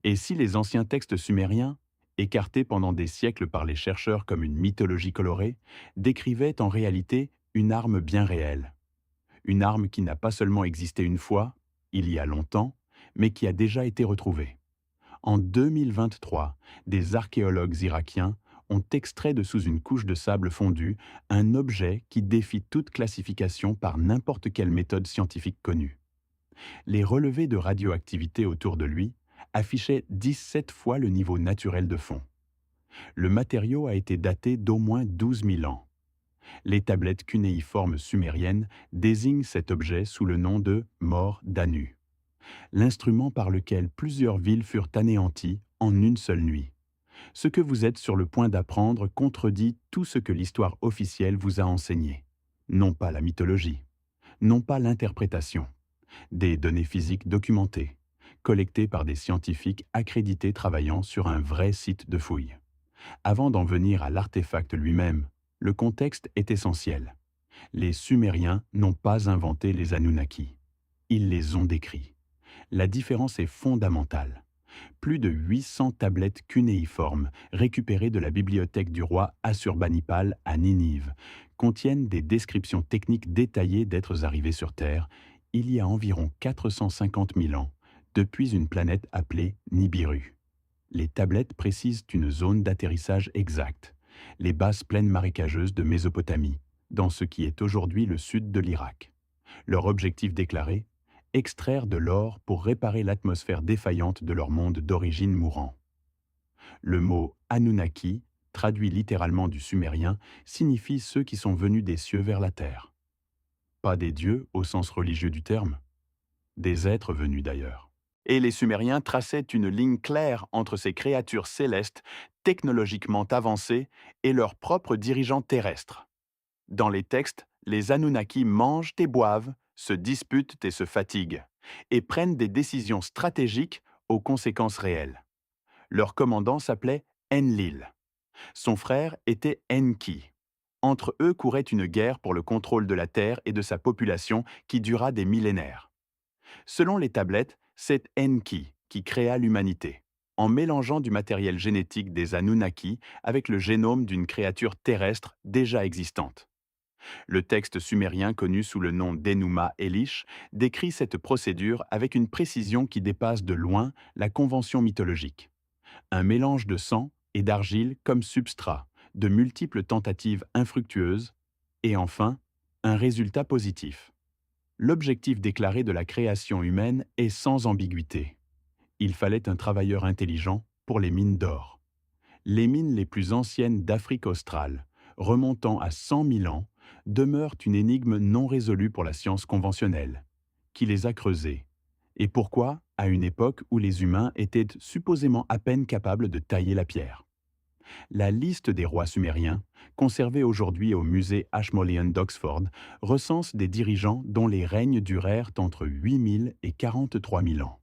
Et si les anciens textes sumériens, écartés pendant des siècles par les chercheurs comme une mythologie colorée, décrivaient en réalité une arme bien réelle, une arme qui n'a pas seulement existé une fois, il y a longtemps, mais qui a déjà été retrouvée. En 2023, des archéologues irakiens ont extrait de sous une couche de sable fondu un objet qui défie toute classification par n'importe quelle méthode scientifique connue. Les relevés de radioactivité autour de lui affichaient 17 fois le niveau naturel de fond. Le matériau a été daté d'au moins 12 000 ans. Les tablettes cunéiformes sumériennes désignent cet objet sous le nom de mort d'Anu, l'instrument par lequel plusieurs villes furent anéanties en une seule nuit. Ce que vous êtes sur le point d'apprendre contredit tout ce que l'histoire officielle vous a enseigné. Non pas la mythologie, non pas l'interprétation. Des données physiques documentées, collectées par des scientifiques accrédités travaillant sur un vrai site de fouille. Avant d'en venir à l'artefact lui-même, le contexte est essentiel. Les Sumériens n'ont pas inventé les Anunnaki. Ils les ont décrits. La différence est fondamentale. Plus de 800 tablettes cunéiformes, récupérées de la bibliothèque du roi Assurbanipal à Ninive, contiennent des descriptions techniques détaillées d'êtres arrivés sur Terre il y a environ 450 000 ans, depuis une planète appelée Nibiru. Les tablettes précisent une zone d'atterrissage exacte, les basses plaines marécageuses de Mésopotamie, dans ce qui est aujourd'hui le sud de l'Irak. Leur objectif déclaré: extraire de l'or pour réparer l'atmosphère défaillante de leur monde d'origine mourant. Le mot Anunnaki, traduit littéralement du sumérien, signifie ceux qui sont venus des cieux vers la terre. Pas des dieux au sens religieux du terme, des êtres venus d'ailleurs. Et les Sumériens traçaient une ligne claire entre ces créatures célestes, technologiquement avancées, et leurs propres dirigeants terrestres. Dans les textes, les Anunnaki mangent et boivent, se disputent et se fatiguent, et prennent des décisions stratégiques aux conséquences réelles. Leur commandant s'appelait Enlil. Son frère était Enki. Entre eux courait une guerre pour le contrôle de la Terre et de sa population qui dura des millénaires. Selon les tablettes, c'est Enki qui créa l'humanité, en mélangeant du matériel génétique des Anunnaki avec le génome d'une créature terrestre déjà existante. Le texte sumérien connu sous le nom d'Enuma Elish décrit cette procédure avec une précision qui dépasse de loin la convention mythologique. Un mélange de sang et d'argile comme substrat, de multiples tentatives infructueuses, et enfin, un résultat positif. L'objectif déclaré de la création humaine est sans ambiguïté. Il fallait un travailleur intelligent pour les mines d'or. Les mines les plus anciennes d'Afrique australe, remontant à 100 000 ans, demeurent une énigme non résolue pour la science conventionnelle. Qui les a creusées? Et pourquoi, à une époque où les humains étaient supposément à peine capables de tailler la pierre? La liste des rois sumériens, conservée aujourd'hui au musée Ashmolean d'Oxford, recense des dirigeants dont les règnes durèrent entre 8 000 et 43 000 ans.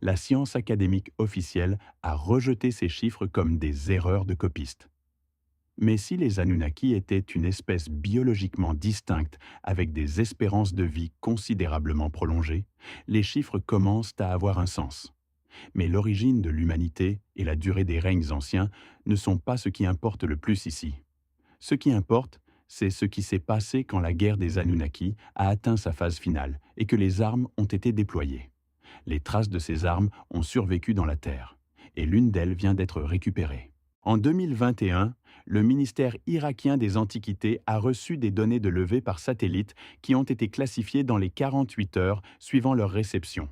La science académique officielle a rejeté ces chiffres comme des erreurs de copistes. Mais si les Anunnaki étaient une espèce biologiquement distincte avec des espérances de vie considérablement prolongées, les chiffres commencent à avoir un sens. Mais l'origine de l'humanité et la durée des règnes anciens ne sont pas ce qui importe le plus ici. Ce qui importe, c'est ce qui s'est passé quand la guerre des Anunnaki a atteint sa phase finale et que les armes ont été déployées. Les traces de ces armes ont survécu dans la Terre, et l'une d'elles vient d'être récupérée. En 2021, le ministère irakien des Antiquités a reçu des données de levée par satellite qui ont été classifiées dans les 48 heures suivant leur réception.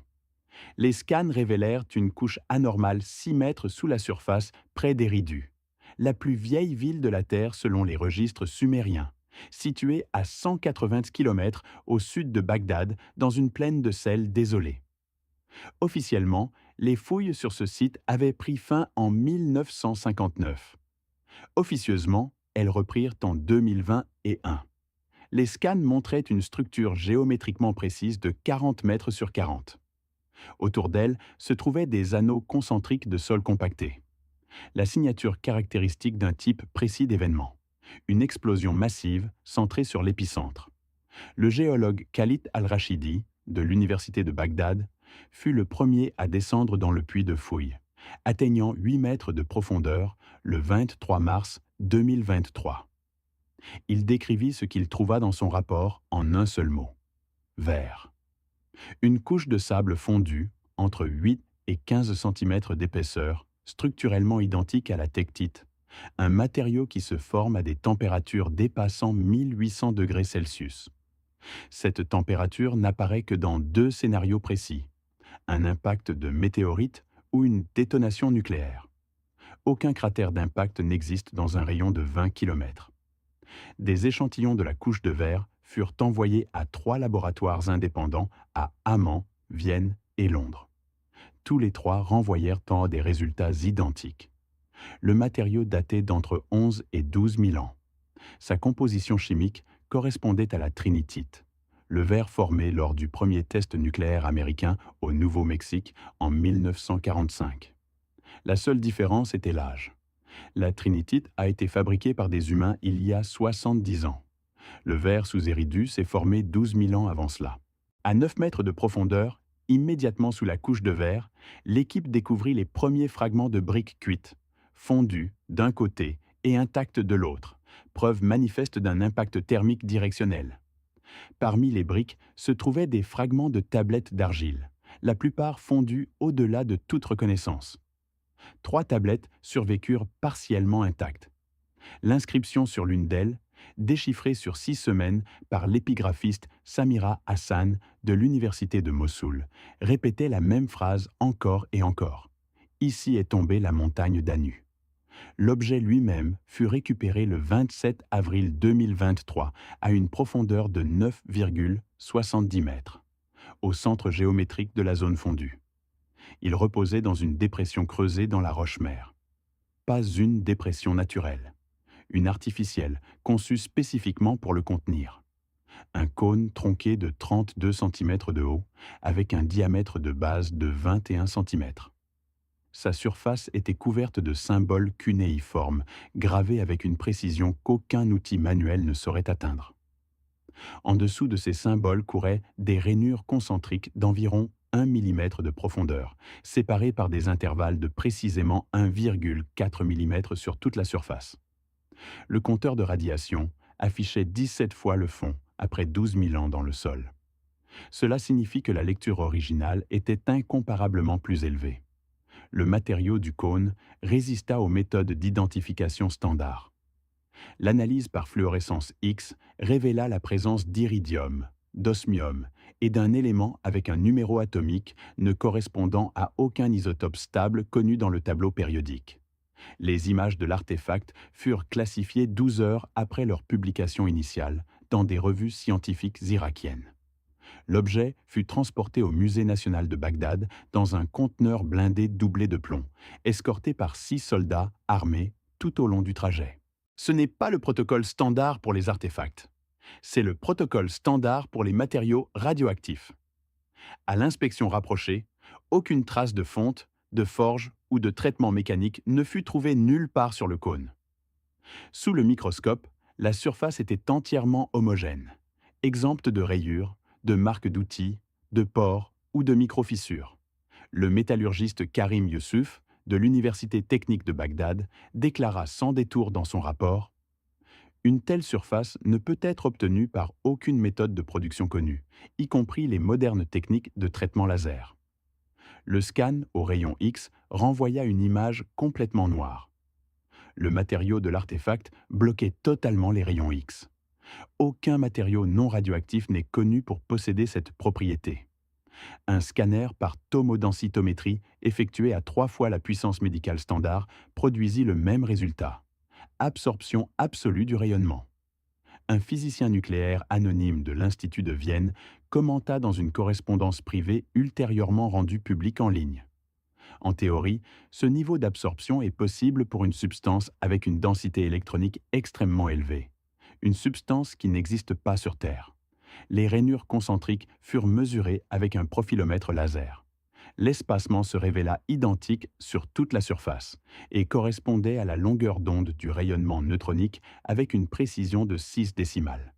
Les scans révélèrent une couche anormale 6 mètres sous la surface, près d'Eridu, la plus vieille ville de la Terre selon les registres sumériens, située à 180 km au sud de Bagdad, dans une plaine de sel désolée. Officiellement, les fouilles sur ce site avaient pris fin en 1959. Officieusement, elles reprirent en 2021. Les scans montraient une structure géométriquement précise de 40 mètres sur 40. Autour d'elle se trouvaient des anneaux concentriques de sol compacté. La signature caractéristique d'un type précis d'événement. Une explosion massive centrée sur l'épicentre. Le géologue Khalid al-Rashidi, de l'université de Bagdad, fut le premier à descendre dans le puits de fouille, atteignant 8 mètres de profondeur le 23 mars 2023. Il décrivit ce qu'il trouva dans son rapport en un seul mot: verre. Une couche de sable fondu, entre 8 et 15 cm d'épaisseur, structurellement identique à la tectite, un matériau qui se forme à des températures dépassant 1800 degrés Celsius. Cette température n'apparaît que dans deux scénarios précis: un impact de météorite ou une détonation nucléaire. Aucun cratère d'impact n'existe dans un rayon de 20 km. Des échantillons de la couche de verre furent envoyés à 3 laboratoires indépendants à Amman, Vienne et Londres. Tous les 3 renvoyèrent des résultats identiques. Le matériau datait d'entre 11 et 12 000 ans. Sa composition chimique correspondait à la trinitite, le verre formé lors du premier test nucléaire américain au Nouveau-Mexique en 1945. La seule différence était l'âge. La trinitite a été fabriquée par des humains il y a 70 ans. Le verre sous Eridus est formé 12 000 ans avant cela. À 9 mètres de profondeur, immédiatement sous la couche de verre, l'équipe découvrit les premiers fragments de briques cuites, fondues d'un côté et intactes de l'autre, preuve manifeste d'un impact thermique directionnel. Parmi les briques se trouvaient des fragments de tablettes d'argile, la plupart fondus au-delà de toute reconnaissance. 3 tablettes survécurent partiellement intactes. L'inscription sur l'une d'elles, déchiffrée sur 6 semaines par l'épigraphiste Samira Hassan de l'université de Mossoul, répétait la même phrase encore et encore: Ici est tombée la montagne d'Anu. L'objet lui-même fut récupéré le 27 avril 2023 à une profondeur de 9,70 mètres, au centre géométrique de la zone fondue. Il reposait dans une dépression creusée dans la roche-mère. Pas une dépression naturelle, une artificielle, conçue spécifiquement pour le contenir. Un cône tronqué de 32 cm de haut, avec un diamètre de base de 21 cm. Sa surface était couverte de symboles cunéiformes, gravés avec une précision qu'aucun outil manuel ne saurait atteindre. En dessous de ces symboles couraient des rainures concentriques d'environ 1 mm de profondeur, séparées par des intervalles de précisément 1,4 mm sur toute la surface. Le compteur de radiation affichait 17 fois le fond, après 12 000 ans dans le sol. Cela signifie que la lecture originale était incomparablement plus élevée. Le matériau du cône résista aux méthodes d'identification standard. L'analyse par fluorescence X révéla la présence d'iridium, d'osmium et d'un élément avec un numéro atomique ne correspondant à aucun isotope stable connu dans le tableau périodique. Les images de l'artefact furent classifiées 12 heures après leur publication initiale dans des revues scientifiques irakiennes. L'objet fut transporté au Musée national de Bagdad dans un conteneur blindé doublé de plomb, escorté par 6 soldats armés tout au long du trajet. Ce n'est pas le protocole standard pour les artefacts. C'est le protocole standard pour les matériaux radioactifs. À l'inspection rapprochée, aucune trace de fonte, de forge ou de traitement mécanique ne fut trouvée nulle part sur le cône. Sous le microscope, la surface était entièrement homogène, exempte de rayures, de marques d'outils, de pores ou de micro-fissures. Le métallurgiste Karim Youssouf, de l'Université technique de Bagdad, déclara sans détour dans son rapport: Une telle surface ne peut être obtenue par aucune méthode de production connue, y compris les modernes techniques de traitement laser. Le scan au rayon X renvoya une image complètement noire. Le matériau de l'artefact bloquait totalement les rayons X. Aucun matériau non radioactif n'est connu pour posséder cette propriété. Un scanner par tomodensitométrie effectué à 3 fois la puissance médicale standard produisit le même résultat: absorption absolue du rayonnement. Un physicien nucléaire anonyme de l'Institut de Vienne commenta dans une correspondance privée ultérieurement rendue publique en ligne. En théorie, ce niveau d'absorption est possible pour une substance avec une densité électronique extrêmement élevée. Une substance qui n'existe pas sur Terre. Les rainures concentriques furent mesurées avec un profilomètre laser. L'espacement se révéla identique sur toute la surface et correspondait à la longueur d'onde du rayonnement neutronique avec une précision de 6 décimales.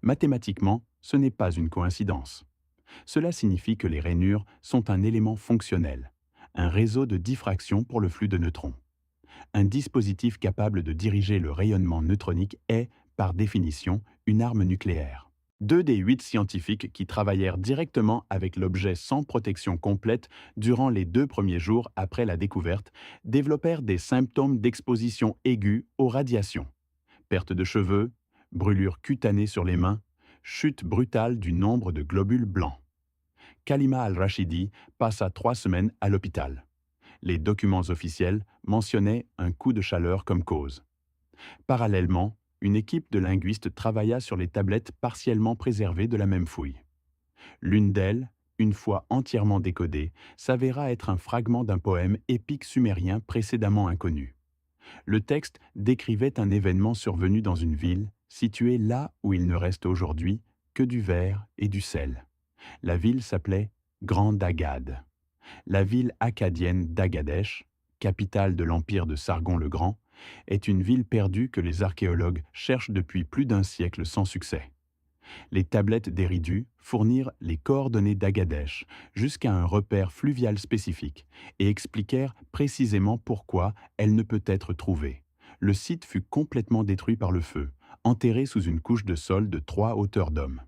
Mathématiquement, ce n'est pas une coïncidence. Cela signifie que les rainures sont un élément fonctionnel, un réseau de diffraction pour le flux de neutrons. Un dispositif capable de diriger le rayonnement neutronique est, par définition, une arme nucléaire. Deux des 8 scientifiques qui travaillèrent directement avec l'objet sans protection complète durant les 2 premiers jours après la découverte développèrent des symptômes d'exposition aiguë aux radiations. Perte de cheveux, brûlures cutanées sur les mains, chute brutale du nombre de globules blancs. Kalima al-Rashidi passa 3 semaines à l'hôpital. Les documents officiels mentionnaient un coup de chaleur comme cause. Parallèlement, une équipe de linguistes travailla sur les tablettes partiellement préservées de la même fouille. L'une d'elles, une fois entièrement décodée, s'avéra être un fragment d'un poème épique sumérien précédemment inconnu. Le texte décrivait un événement survenu dans une ville, située là où il ne reste aujourd'hui que du verre et du sel. La ville s'appelait Grand Agade. La ville akkadienne d'Agadesh, capitale de l'empire de Sargon le Grand, est une ville perdue que les archéologues cherchent depuis plus d'un siècle sans succès. Les tablettes d'Éridu fournirent les coordonnées d'Agadesh jusqu'à un repère fluvial spécifique et expliquèrent précisément pourquoi elle ne peut être trouvée. Le site fut complètement détruit par le feu, enterré sous une couche de sol de 3 hauteurs d'homme.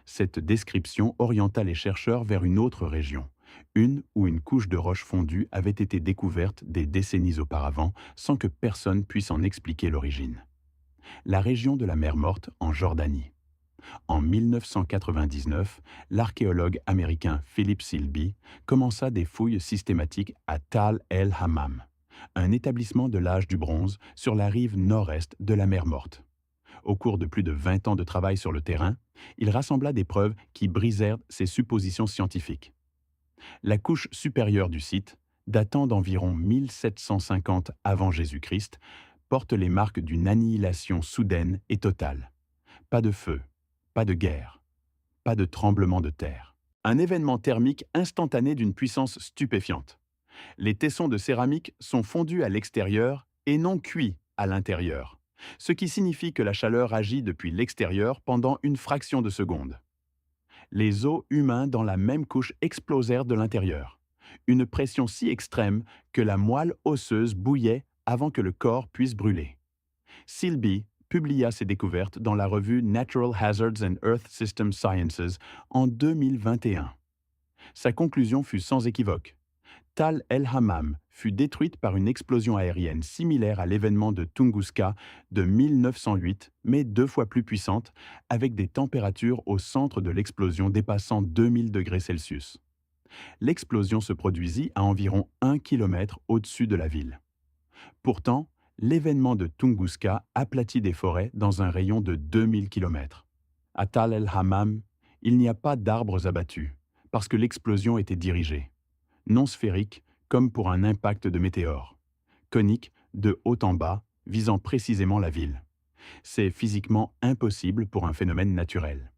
Cette description orienta les chercheurs vers une autre région, une où une couche de roche fondue avait été découverte des décennies auparavant sans que personne puisse en expliquer l'origine. La région de la mer Morte en Jordanie. En 1999, l'archéologue américain Philip Silby commença des fouilles systématiques à Tal el-Hammam, un établissement de l'âge du bronze sur la rive nord-est de la mer Morte. Au cours de plus de 20 ans de travail sur le terrain, il rassembla des preuves qui brisèrent ses suppositions scientifiques. La couche supérieure du site, datant d'environ 1750 avant Jésus-Christ, porte les marques d'une annihilation soudaine et totale. Pas de feu, pas de guerre, pas de tremblement de terre. Un événement thermique instantané d'une puissance stupéfiante. Les tessons de céramique sont fondus à l'extérieur et non cuits à l'intérieur, ce qui signifie que la chaleur agit depuis l'extérieur pendant une fraction de seconde. Les os humains dans la même couche explosèrent de l'intérieur. Une pression si extrême que la moelle osseuse bouillait avant que le corps puisse brûler. Silby publia ses découvertes dans la revue Natural Hazards and Earth System Sciences en 2021. Sa conclusion fut sans équivoque. Tal el-Hammam fut détruite par une explosion aérienne similaire à l'événement de Tunguska de 1908, mais 2 fois plus puissante, avec des températures au centre de l'explosion dépassant 2000 degrés Celsius. L'explosion se produisit à environ 1 km au-dessus de la ville. Pourtant, l'événement de Tunguska aplatit des forêts dans un rayon de 2000 km. À Tal el-Hammam, il n'y a pas d'arbres abattus, parce que l'explosion était dirigée. Non sphérique, comme pour un impact de météore. Conique, de haut en bas, visant précisément la ville. C'est physiquement impossible pour un phénomène naturel.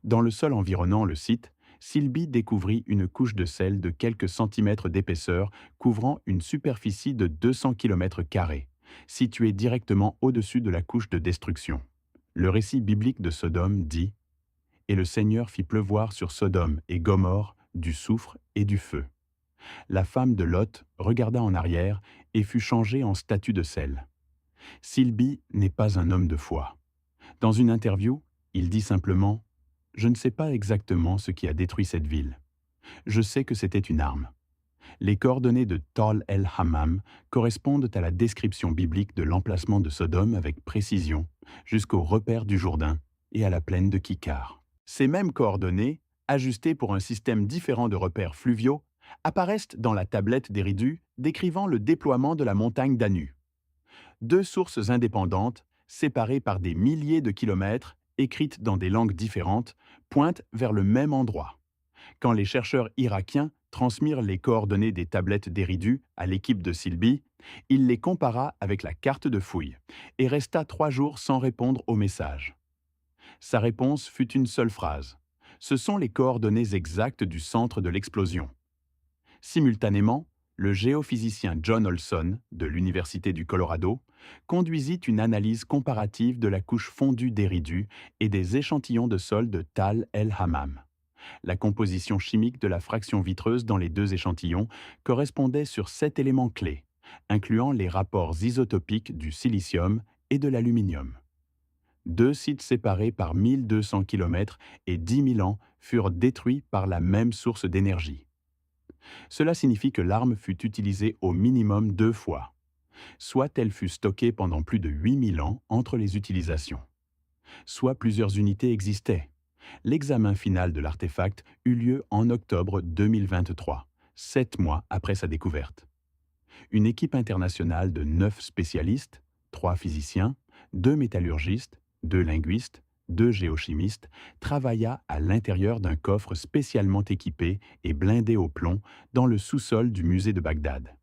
Dans le sol environnant le site, Silby découvrit une couche de sel de quelques centimètres d'épaisseur couvrant une superficie de 200 km², située directement au-dessus de la couche de destruction. Le récit biblique de Sodome dit « Et le Seigneur fit pleuvoir sur Sodome et Gomorrhe du soufre et du feu. La femme de Lot regarda en arrière et fut changée en statue de sel. » Silby n'est pas un homme de foi. Dans une interview, il dit simplement « Je ne sais pas exactement ce qui a détruit cette ville. Je sais que c'était une arme. » Les coordonnées de Tal el-Hammam correspondent à la description biblique de l'emplacement de Sodome avec précision, jusqu'au repère du Jourdain et à la plaine de Kikar. Ces mêmes coordonnées, ajustées pour un système différent de repères fluviaux, apparaissent dans la tablette d'Éridu décrivant le déploiement de la montagne d'Anu. 2 sources indépendantes, séparées par des milliers de kilomètres, écrites dans des langues différentes, pointent vers le même endroit. Quand les chercheurs irakiens transmirent les coordonnées des tablettes d'Éridu à l'équipe de Silby, il les compara avec la carte de fouille et resta 3 jours sans répondre au message. Sa réponse fut une seule phrase. Ce sont les coordonnées exactes du centre de l'explosion. Simultanément, le géophysicien John Olson, de l'Université du Colorado, conduisit une analyse comparative de la couche fondue d'Éridu et des échantillons de sol de Tal el-Hammam. La composition chimique de la fraction vitreuse dans les deux échantillons correspondait sur 7 éléments clés, incluant les rapports isotopiques du silicium et de l'aluminium. Deux sites séparés par 1200 km et 10 000 ans furent détruits par la même source d'énergie. Cela signifie que l'arme fut utilisée au minimum 2 fois, soit elle fut stockée pendant plus de 8000 ans entre les utilisations, soit plusieurs unités existaient. L'examen final de l'artefact eut lieu en octobre 2023, 7 mois après sa découverte. Une équipe internationale de 9 spécialistes, 3 physiciens, 2 métallurgistes, 2 linguistes, 2 géochimistes, travailla à l'intérieur d'un coffre spécialement équipé et blindé au plomb dans le sous-sol du musée de Bagdad.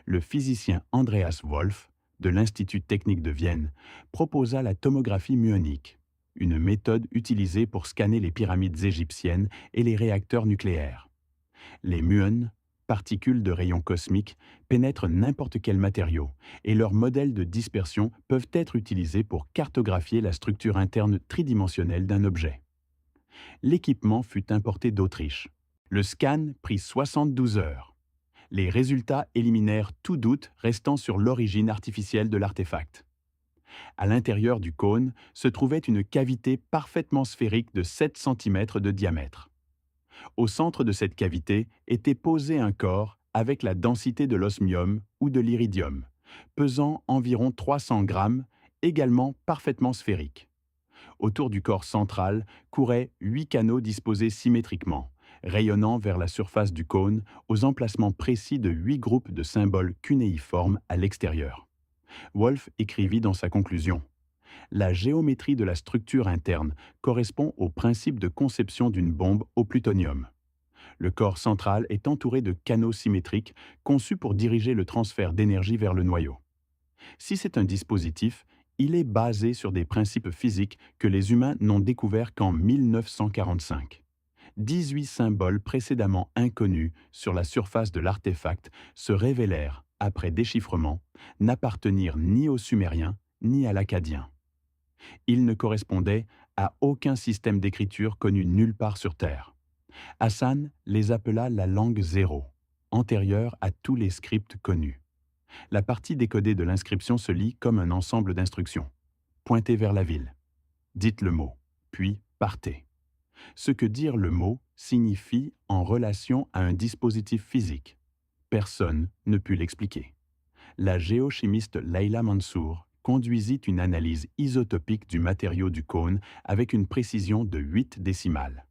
Le physicien Andreas Wolf, de l'Institut technique de Vienne, proposa la tomographie muonique, une méthode utilisée pour scanner les pyramides égyptiennes et les réacteurs nucléaires. Les muons, particules de rayons cosmiques, pénètrent n'importe quel matériau et leurs modèles de dispersion peuvent être utilisés pour cartographier la structure interne tridimensionnelle d'un objet. L'équipement fut importé d'Autriche. Le scan prit 72 heures. Les résultats éliminèrent tout doute restant sur l'origine artificielle de l'artefact. À l'intérieur du cône se trouvait une cavité parfaitement sphérique de 7 cm de diamètre. Au centre de cette cavité était posé un corps avec la densité de l'osmium ou de l'iridium, pesant environ 300 grammes, également parfaitement sphérique. Autour du corps central couraient 8 canaux disposés symétriquement, rayonnant vers la surface du cône aux emplacements précis de 8 groupes de symboles cunéiformes à l'extérieur. Wolf écrivit dans sa conclusion: la géométrie de la structure interne correspond au principe de conception d'une bombe au plutonium. Le corps central est entouré de canaux symétriques conçus pour diriger le transfert d'énergie vers le noyau. Si c'est un dispositif, il est basé sur des principes physiques que les humains n'ont découverts qu'en 1945. 18 symboles précédemment inconnus sur la surface de l'artefact se révélèrent, après déchiffrement, n'appartenir ni aux Sumériens ni à l'Akkadien. Ils ne correspondaient à aucun système d'écriture connu nulle part sur Terre. Hassan les appela la langue 0, antérieure à tous les scripts connus. La partie décodée de l'inscription se lit comme un ensemble d'instructions. Pointez vers la ville. Dites le mot, puis partez. Ce que dire le mot signifie en relation à un dispositif physique. Personne ne put l'expliquer. La géochimiste Leila Mansour conduisit une analyse isotopique du matériau du cône avec une précision de 8 décimales.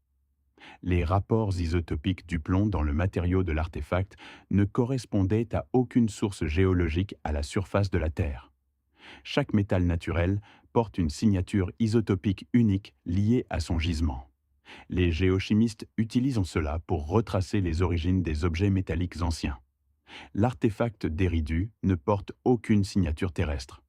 Les rapports isotopiques du plomb dans le matériau de l'artefact ne correspondaient à aucune source géologique à la surface de la Terre. Chaque métal naturel porte une signature isotopique unique liée à son gisement. Les géochimistes utilisent cela pour retracer les origines des objets métalliques anciens. L'artefact d'Eridu ne porte aucune signature terrestre.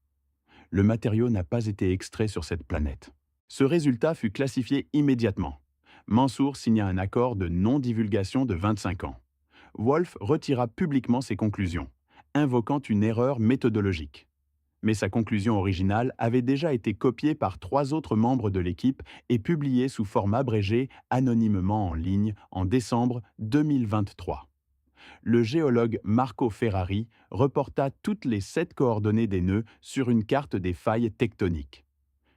Le matériau n'a pas été extrait sur cette planète. Ce résultat fut classifié immédiatement. Mansour signa un accord de non-divulgation de 25 ans. Wolf retira publiquement ses conclusions, invoquant une erreur méthodologique. Mais sa conclusion originale avait déjà été copiée par 3 autres membres de l'équipe et publiée sous forme abrégée anonymement en ligne en décembre 2023. Le géologue Marco Ferrari reporta toutes les 7 coordonnées des nœuds sur une carte des failles tectoniques.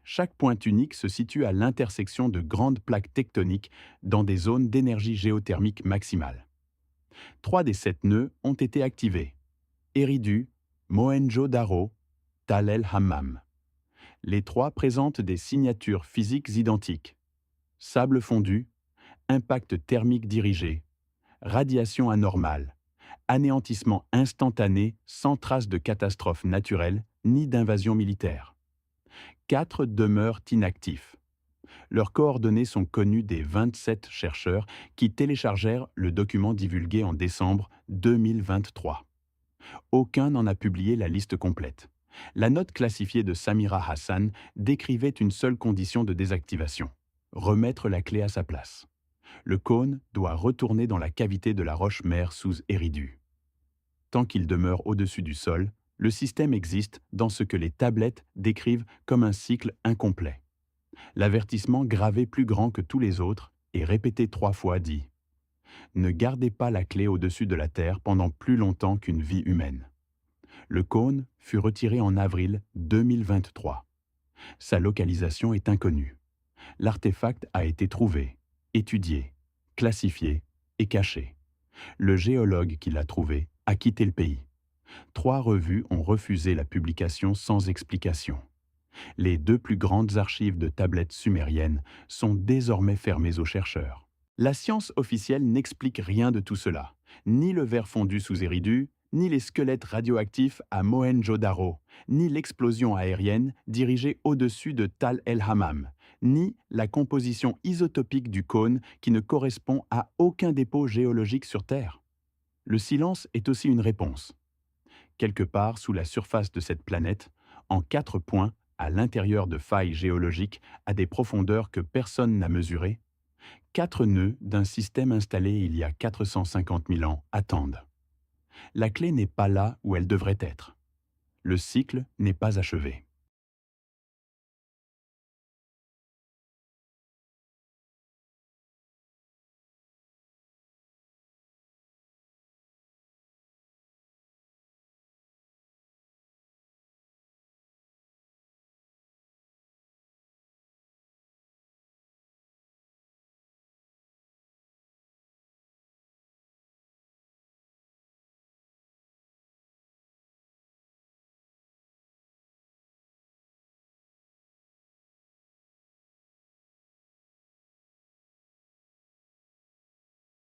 Chaque point unique se situe à l'intersection de grandes plaques tectoniques dans des zones d'énergie géothermique maximale. 3 des 7 nœuds ont été activés: Eridu, Mohenjo-Daro, Tal el-Hammam. Les 3 présentent des signatures physiques identiques: sable fondu, impact thermique dirigé, radiation anormale, anéantissement instantané sans trace de catastrophe naturelle ni d'invasion militaire. 4 demeurent inactifs. Leurs coordonnées sont connues des 27 chercheurs qui téléchargèrent le document divulgué en décembre 2023. Aucun n'en a publié la liste complète. La note classifiée de Samira Hassan décrivait une seule condition de désactivation: remettre la clé à sa place. Le cône doit retourner dans la cavité de la roche-mère sous Eridu. Tant qu'il demeure au-dessus du sol, le système existe dans ce que les tablettes décrivent comme un cycle incomplet. L'avertissement gravé plus grand que tous les autres et répété 3 fois dit « Ne gardez pas la clé au-dessus de la Terre pendant plus longtemps qu'une vie humaine ». Le cône fut retiré en avril 2023. Sa localisation est inconnue. L'artefact a été trouvé, étudié, classifié et caché. Le géologue qui l'a trouvé a quitté le pays. 3 revues ont refusé la publication sans explication. Les 2 plus grandes archives de tablettes sumériennes sont désormais fermées aux chercheurs. La science officielle n'explique rien de tout cela, ni le verre fondu sous Eridu, ni les squelettes radioactifs à Mohenjo-Daro, ni l'explosion aérienne dirigée au-dessus de Tal el-Hammam, ni la composition isotopique du cône qui ne correspond à aucun dépôt géologique sur Terre. Le silence est aussi une réponse. Quelque part sous la surface de cette planète, en 4 points, à l'intérieur de failles géologiques à des profondeurs que personne n'a mesurées, 4 nœuds d'un système installé il y a 450 000 ans attendent. La clé n'est pas là où elle devrait être. Le cycle n'est pas achevé.